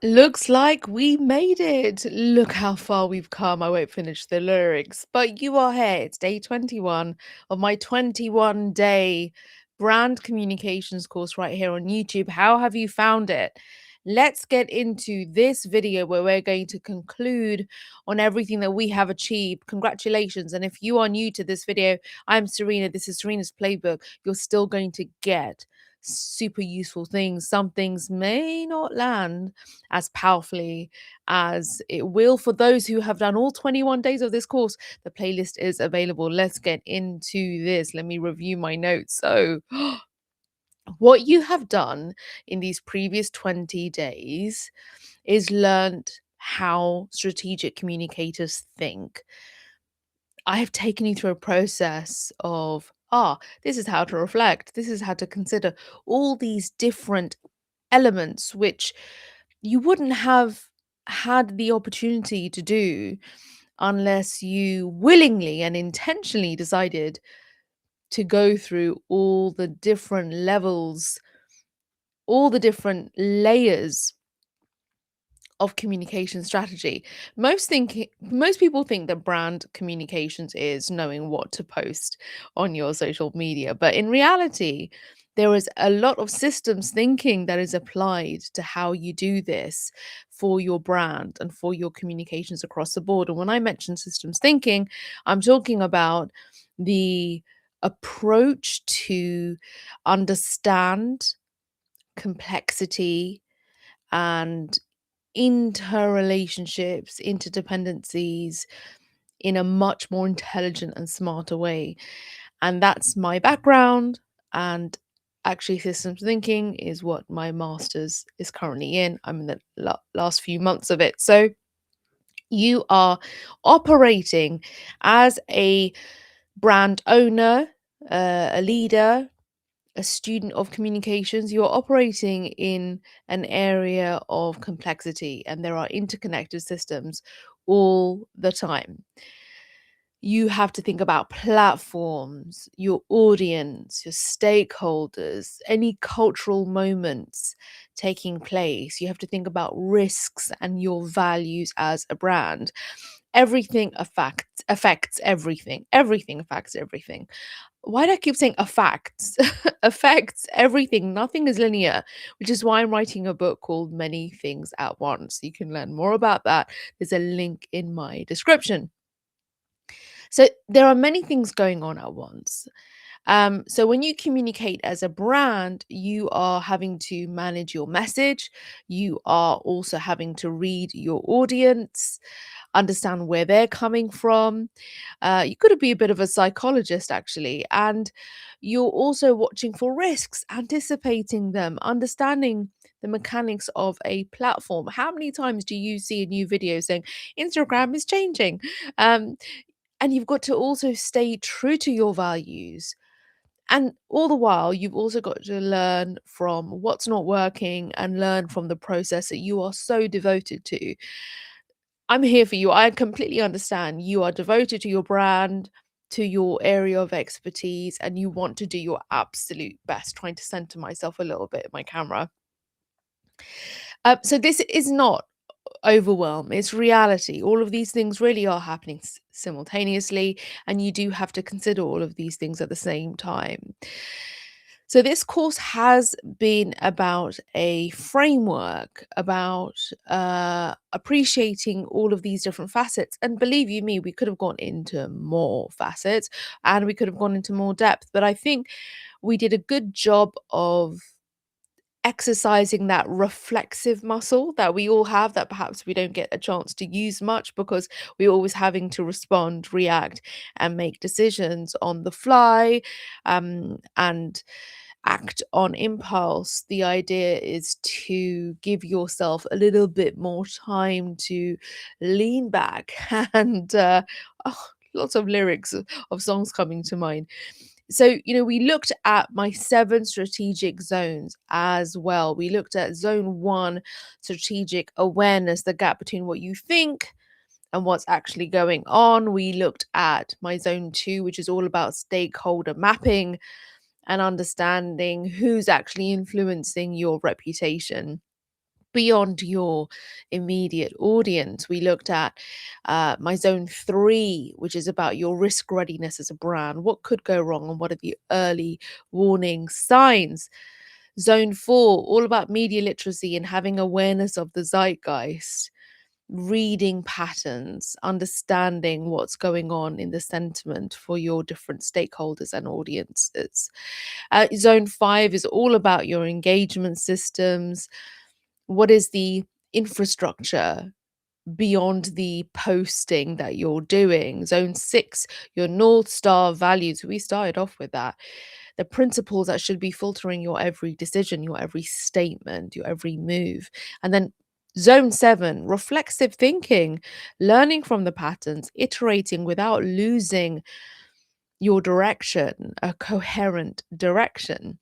Looks like we made it. Look how far we've come. I won't finish the lyrics, but you are here. It's day 21 of my 21-day brand communications course right here on YouTube. How have you found it? Let's get into this video where we're going to conclude on everything that we have achieved. Congratulations. And if you are new to this video, I'm Serena. This is Serena's Playbook. You're still going to get super useful things. Some things may not land as powerfully as it will for those who have done all 21 days of this course. The playlist is available. Let's get into this. Let me review my notes. So, what you have done in these previous 20 days is learned how strategic communicators think. I have taken you through a process of, this is how to reflect, this is how to consider all these different elements which you wouldn't have had the opportunity to do unless you willingly and intentionally decided to go through all the different levels, all the different layers of communication strategy. Most people think that brand communications is knowing what to post on your social media, but in reality, there is a lot of systems thinking that is applied to how you do this for your brand and for your communications across the board. And when I mention systems thinking, I'm talking about the approach to understand complexity and interrelationships, interdependencies in a much more intelligent and smarter way. And that's my background. And actually, systems thinking is what my master's is currently in. I'm in the last few months of it. So you are operating as a brand owner, a leader, a student of communications. You're operating in an area of complexity, and there are interconnected systems all the time. You have to think about platforms, your audience, your stakeholders, any cultural moments taking place. You have to think about risks and your values as a brand. Everything affects everything. Everything affects everything. Why do I keep saying affects? Affects everything. Nothing is linear, which is why I'm writing a book called Many Things at Once. You can learn more about that. There's a link in my description. So there are many things going on at once. So when you communicate as a brand, you are having to manage your message. You are also having to read your audience, understand where they're coming from. You got to be a bit of a psychologist, actually. And you're also watching for risks, anticipating them, understanding the mechanics of a platform. How many times do you see a new video saying Instagram is changing? Um, and you've got to also stay true to your values. And all the while, you've also got to learn from what's not working and learn from the process that you are so devoted to. I'm here for you. I completely understand. You are devoted to your brand, to your area of expertise, and you want to do your absolute best. Trying to center myself a little bit in my camera. So this is not overwhelm, it's reality. All of these things really are happening simultaneously, and you do have to consider all of these things at the same time. So, this course has been about a framework, about appreciating all of these different facets. And believe you me, we could have gone into more facets and we could have gone into more depth. But I think we did a good job of exercising that reflexive muscle that we all have, that perhaps we don't get a chance to use much because we're always having to respond, react, and make decisions on the fly, and act on impulse. The idea is to give yourself a little bit more time to lean back and lots of lyrics of songs coming to mind. So, we looked at my 7 strategic zones as well. We looked at zone 1, strategic awareness, the gap between what you think and what's actually going on. We looked at my zone 2, which is all about stakeholder mapping and understanding who's actually influencing your reputation. beyond your immediate audience. We looked at my zone 3, which is about your risk readiness as a brand. What could go wrong and what are the early warning signs? Zone 4, all about media literacy and having awareness of the zeitgeist, reading patterns, understanding what's going on in the sentiment for your different stakeholders and audiences. Zone 5 is all about your engagement systems. What is the infrastructure beyond the posting that you're doing? Zone 6, your North Star values. We started off with that. The principles that should be filtering your every decision, your every statement, your every move. And then Zone 7, reflexive thinking, learning from the patterns, iterating without losing your direction, a coherent direction.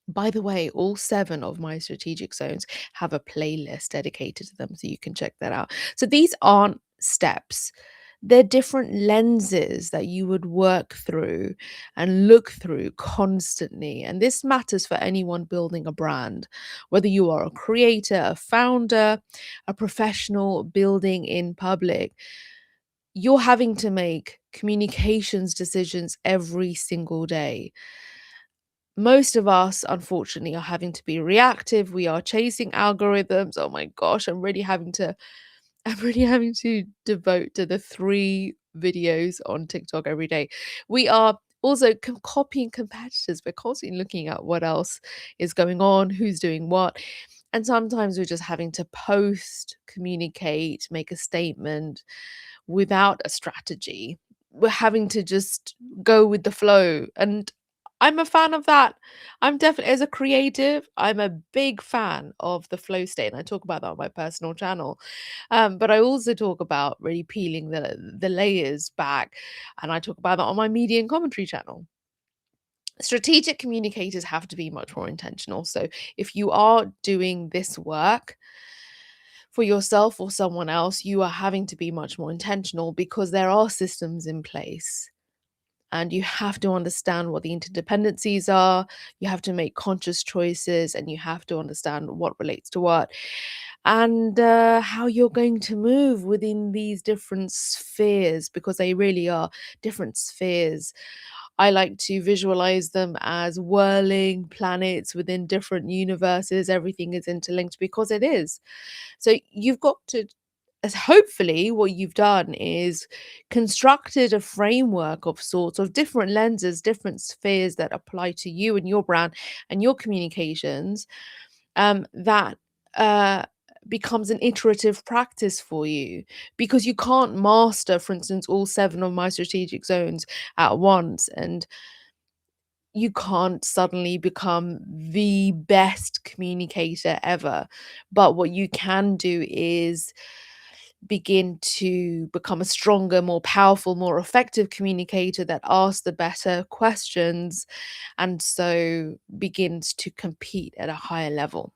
By the way, all 7 of my strategic zones have a playlist dedicated to them, so you can check that out. So these aren't steps. They're different lenses that you would work through and look through constantly. And this matters for anyone building a brand, whether you are a creator, a founder, a professional building in public. You're having to make communications decisions every single day. Most of us, unfortunately, are having to be reactive. We are chasing algorithms. Oh my gosh, I'm really having to devote to the 3 videos on TikTok every day. We are also copying competitors. We're constantly looking at what else is going on, who's doing what. And sometimes we're just having to post, communicate, make a statement without a strategy. We're having to just go with the flow. And I'm a fan of that. I'm definitely, as a creative, I'm a big fan of the flow state. And I talk about that on my personal channel. But I also talk about really peeling the layers back. And I talk about that on my media and commentary channel. Strategic communicators have to be much more intentional. So if you are doing this work for yourself or someone else, you are having to be much more intentional because there are systems in place. And you have to understand what the interdependencies are. You have to make conscious choices and you have to understand what relates to what and how you're going to move within these different spheres because they really are different spheres. I like to visualize them as whirling planets within different universes. Everything is interlinked because it is. So you've got to, as hopefully what you've done is constructed a framework of sorts of different lenses, different spheres that apply to you and your brand and your communications, that uh, becomes an iterative practice for you because you can't master, for instance, all 7 of my strategic zones at once. And you can't suddenly become the best communicator ever. But what you can do is begin to become a stronger, more powerful, more effective communicator that asks the better questions and so begins to compete at a higher level.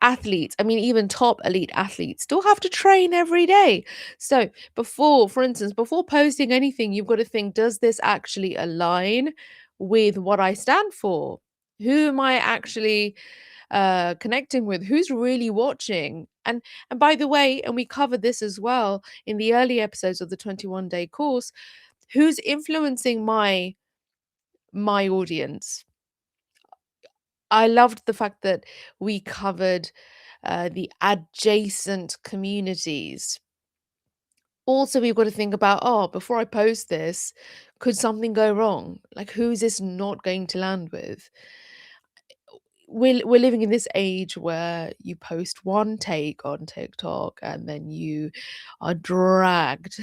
Athletes, I mean, even top elite athletes still have to train every day. So, before, for instance, before posting anything, you've got to think, does this actually align with what I stand for? Who am I actually connecting with? Who's really watching? And by the way, and we covered this as well in the early episodes of the 21-day course, who's influencing my audience? I loved the fact that we covered the adjacent communities. Also, we've got to think about, oh, before I post this, could something go wrong? Like, who is this not going to land with? We're living in this age where you post one take on TikTok and then you are dragged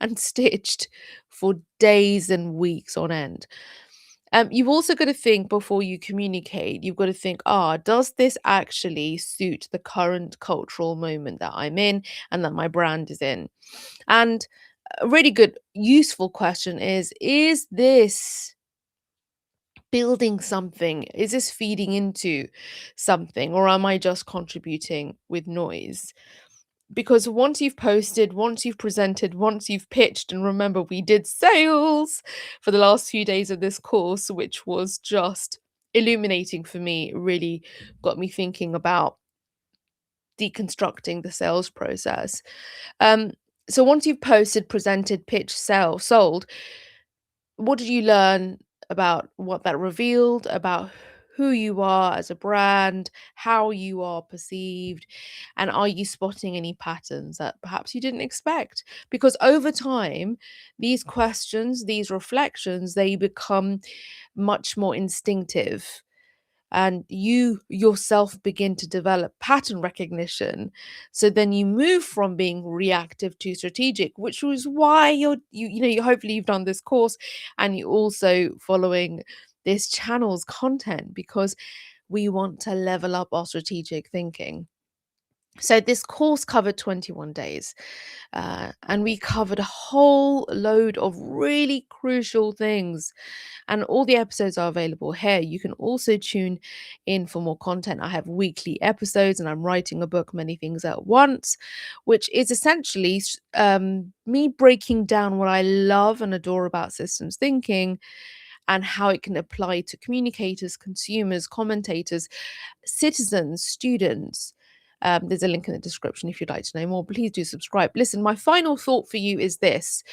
and stitched for days and weeks on end. You've also got to think before you communicate, you've got to think, does this actually suit the current cultural moment that I'm in and that my brand is in? And a really good, useful question is this building something? Is this feeding into something? Or am I just contributing with noise? Because once you've posted, once you've presented, once you've pitched, and remember, we did sales for the last few days of this course, which was just illuminating for me. It really got me thinking about deconstructing the sales process. Um, so once you've posted, presented, pitched, sold, what did you learn about what that revealed about who you are as a brand, how you are perceived, and are you spotting any patterns that perhaps you didn't expect? Because over time, these questions, these reflections, they become much more instinctive, and you yourself begin to develop pattern recognition. So then you move from being reactive to strategic, which was why you hopefully you've done this course, and you also following this channel's content, because we want to level up our strategic thinking. So this course covered 21 days, and we covered a whole load of really crucial things, and all the episodes are available here. You can also tune in for more content. I have weekly episodes, and I'm writing a book, Many Things at Once, which is essentially me breaking down what I love and adore about systems thinking and how it can apply to communicators, consumers, commentators, citizens, students. There's a link in the description if you'd like to know more. Please do subscribe. Listen, my final thought for you is this,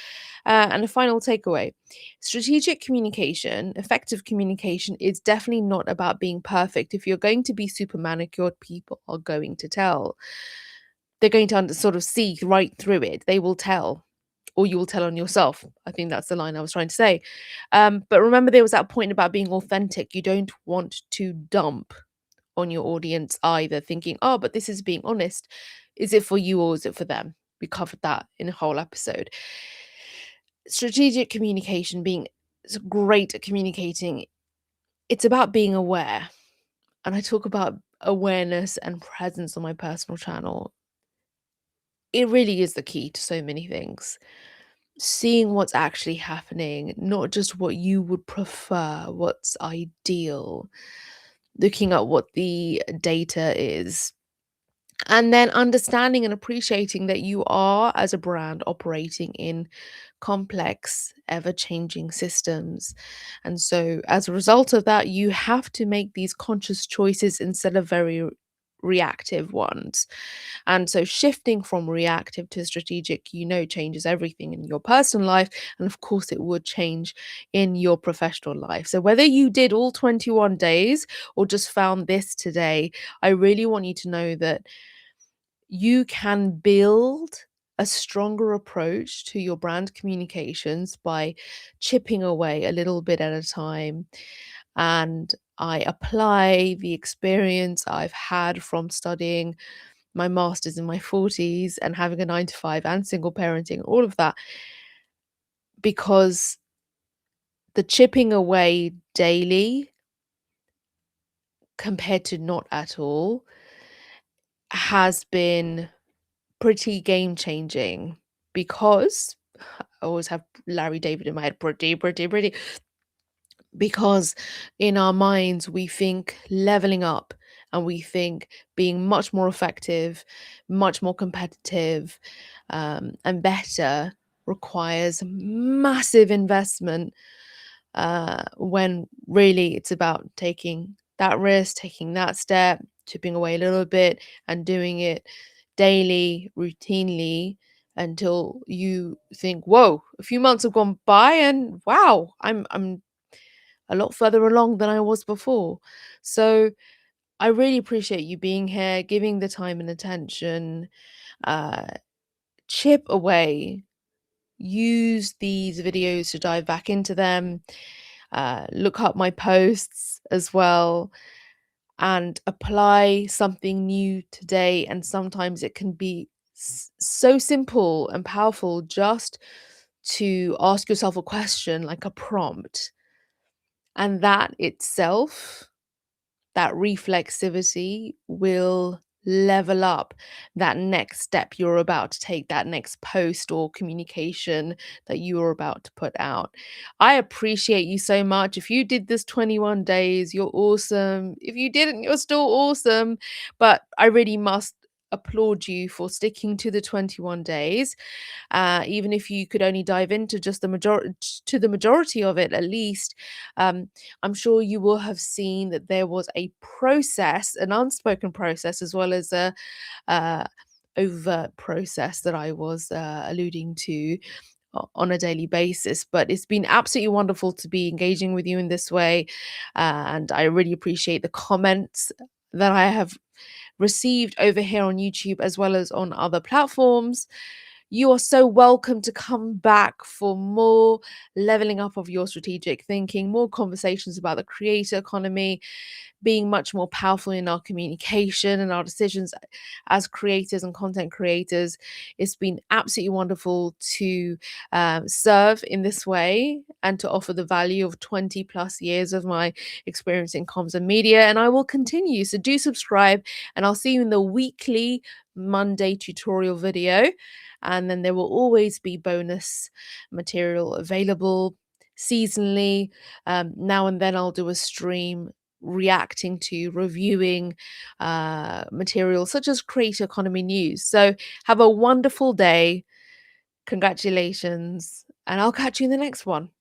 and a final takeaway: strategic communication, effective communication, is definitely not about being perfect. If you're going to be super manicured, people are going to tell. They're going to sort of see right through it. They will tell, or you will tell on yourself. I think that's the line I was trying to say. But remember, there was that point about being authentic. You don't want to dump on your audience either, thinking, oh, but this is being honest. Is it for you or is it for them? We covered that in a whole episode. Strategic communication, being great at communicating, it's about being aware. And I talk about awareness and presence on my personal channel. It really is the key to so many things. Seeing what's actually happening, not just what you would prefer, what's ideal, looking at what the data is, and then understanding and appreciating that you are, as a brand, operating in complex, ever changing systems. And so, as a result of that, you have to make these conscious choices instead of very reactive ones. And so, shifting from reactive to strategic, changes everything in your personal life. And of course, it would change in your professional life. So, whether you did all 21 days or just found this today, I really want you to know that you can build a stronger approach to your brand communications by chipping away a little bit at a time. And I apply the experience I've had from studying my master's in my 40s and having a 9 to 5 and single parenting, all of that, because the chipping away daily compared to not at all has been pretty game changing, because I always have Larry David in my head, pretty, because in our minds we think leveling up, and we think being much more effective, much more competitive, and better requires massive investment, when really it's about taking that risk, taking that step, chipping away a little bit, and doing it daily, routinely, until you think, whoa, a few months have gone by and wow, I'm a lot further along than I was before. So I really appreciate you being here, giving the time and attention. Uh, chip away, use these videos to dive back into them, look up my posts as well, and apply something new today. And sometimes it can be so simple and powerful just to ask yourself a question, like a prompt. And that itself, that reflexivity, will level up that next step you're about to take, that next post or communication that you are about to put out. I appreciate you so much. If you did this 21 days, you're awesome. If you didn't, you're still awesome. But I really must applaud you for sticking to the 21 days. Even if you could only dive into just the majority of it, at least, um, I'm sure you will have seen that there was a process, an unspoken process, as well as a uh, overt process that I was alluding to on a daily basis. But it's been absolutely wonderful to be engaging with you in this way. And I really appreciate the comments that I have received over here on YouTube as well as on other platforms. You are so welcome to come back for more leveling up of your strategic thinking, more conversations about the creator economy, being much more powerful in our communication and our decisions as creators and content creators. It's been absolutely wonderful to serve in this way and to offer the value of 20 plus years of my experience in comms and media. And I will continue. So do subscribe, and I'll see you in the weekly Monday tutorial video. And then there will always be bonus material available seasonally. Now and then I'll do a stream reacting to, reviewing material such as creator economy news. So have a wonderful day. Congratulations. And I'll catch you in the next one.